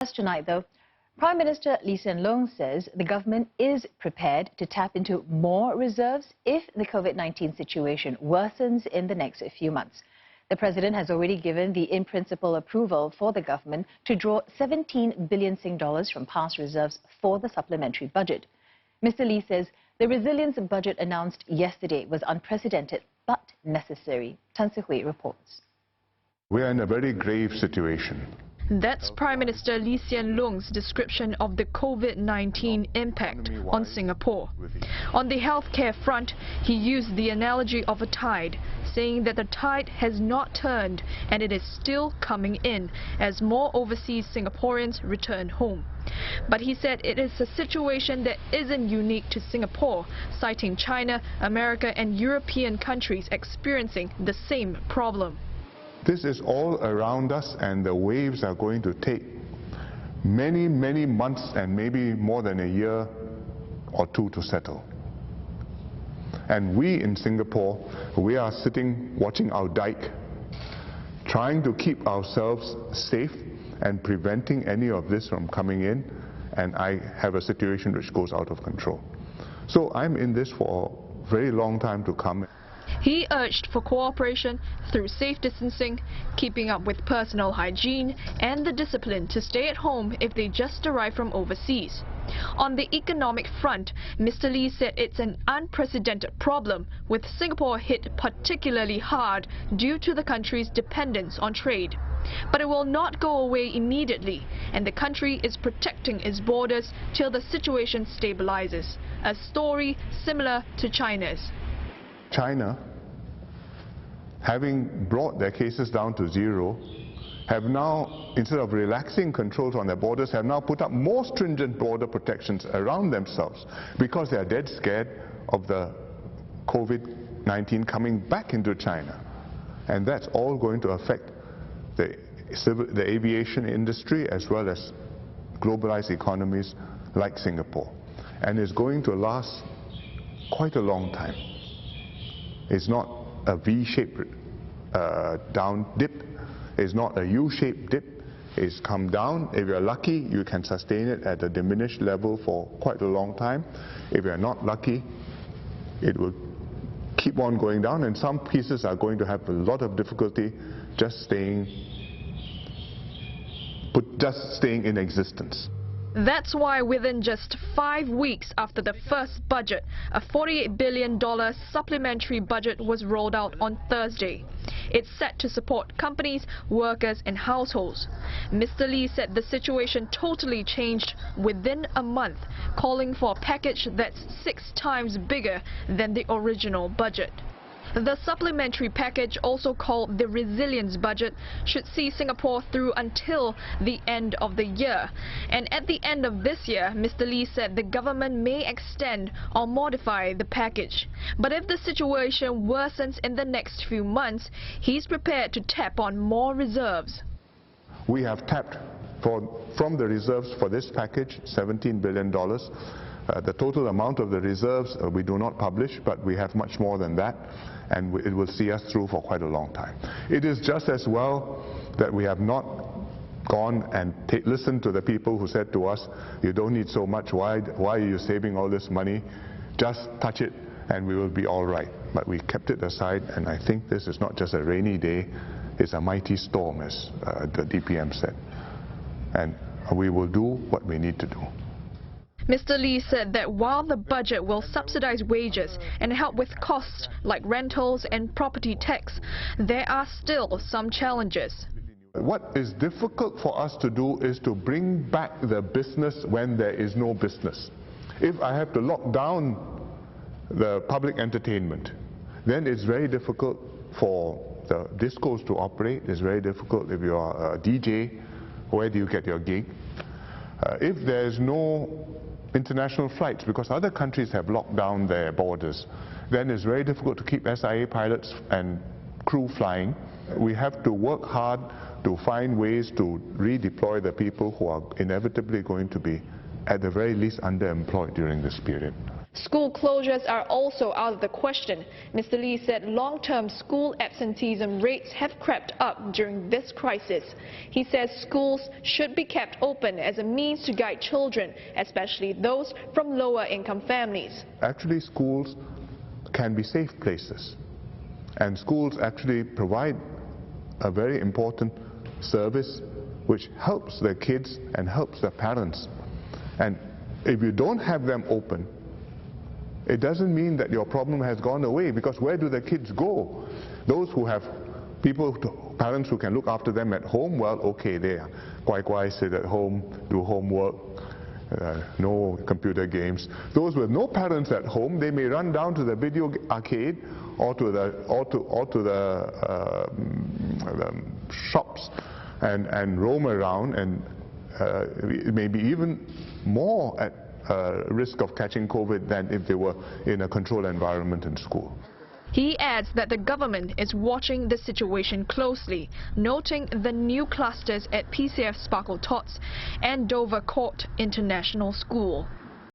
Tonight, though, Prime Minister Lee Hsien Loong says the government is prepared to tap into more reserves if the COVID-19 situation worsens in the next few months. The President has already given the in-principle approval for the government to draw 17 billion Sing dollars from past reserves for the Supplementary Budget. Mr. Lee says the resilience budget announced yesterday was unprecedented but necessary. Tan Si-hui reports. We are in a very grave situation. That's Prime Minister Lee Hsien Loong's description of the COVID-19 impact on Singapore. On the healthcare front, he used the analogy of a tide, saying that the tide has not turned and it is still coming in as more overseas Singaporeans return home. But he said it is a situation that isn't unique to Singapore, citing China, America and European countries experiencing the same problem. This is all around us, and the waves are going to take many, many months and maybe more than a year or two to settle. And we in Singapore, we are sitting watching our dike, trying to keep ourselves safe and preventing any of this from coming in, and I have a situation which goes out of control. So I'm in this for a very long time to come. He urged for cooperation through safe distancing, keeping up with personal hygiene and the discipline to stay at home if they just arrive from overseas. On the economic front, Mr. Lee said it's an unprecedented problem, with Singapore hit particularly hard due to the country's dependence on trade. But it will not go away immediately, and the country is protecting its borders till the situation stabilizes, a story similar to China's. China, having brought their cases down to zero, have now, instead of relaxing controls on their borders, have now put up more stringent border protections around themselves because they are dead scared of the COVID-19 coming back into China. And that's all going to affect the aviation industry as well as globalized economies like Singapore. And it's going to last quite a long time. It's not a V-shaped down dip. It's not a U-shaped dip. It's come down. If you're lucky, you can sustain it at a diminished level for quite a long time. If you're not lucky, it will keep on going down, and some pieces are going to have a lot of difficulty just staying in existence. That's why within just 5 weeks after the first budget, a $48 billion supplementary budget was rolled out on Thursday. It's set to support companies, workers and households. Mr. Lee said the situation totally changed within a month, calling for a package that's 6 times bigger than the original budget. The supplementary package, also called the resilience budget, should see Singapore through until the end of the year. And at the end of this year, Mr. Lee said the government may extend or modify the package. But if the situation worsens in the next few months, he's prepared to tap on more reserves. We have tapped from the reserves for this package, $17 billion. The total amount of the reserves we do not publish, but we have much more than that, and it will see us through for quite a long time. It is just as well that we have not gone and listened to the people who said to us, you don't need so much, why are you saving all this money? Just touch it and we will be all right. But we kept it aside, and I think this is not just a rainy day, it's a mighty storm, as the DPM said. And we will do what we need to do. Mr. Lee said that while the budget will subsidize wages and help with costs like rentals and property tax, there are still some challenges. What is difficult for us to do is to bring back the business when there is no business. If I have to lock down the public entertainment, then it's very difficult for the discos to operate. It's very difficult if you are a DJ. Where do you get your gig? If there's no international flights, because other countries have locked down their borders, then it's very difficult to keep SIA pilots and crew flying. We have to work hard to find ways to redeploy the people who are inevitably going to be, at the very least, underemployed during this period. School closures are also out of the question. Mr. Lee said long-term school absenteeism rates have crept up during this crisis. He says schools should be kept open as a means to guide children, especially those from lower-income families. Actually, schools can be safe places, and schools actually provide a very important service which helps their kids and helps their parents. And if you don't have them open, it doesn't mean that your problem has gone away, because where do the kids go? Those who have parents who can look after them at home, well, okay, they are quite sit at home, do homework, no computer games. Those with no parents at home, they may run down to the video arcade or to the shops and roam around, and maybe even more at risk of catching COVID than if they were in a controlled environment in school. He adds that the government is watching the situation closely, noting the new clusters at PCF Sparkle Tots and Dover Court International School.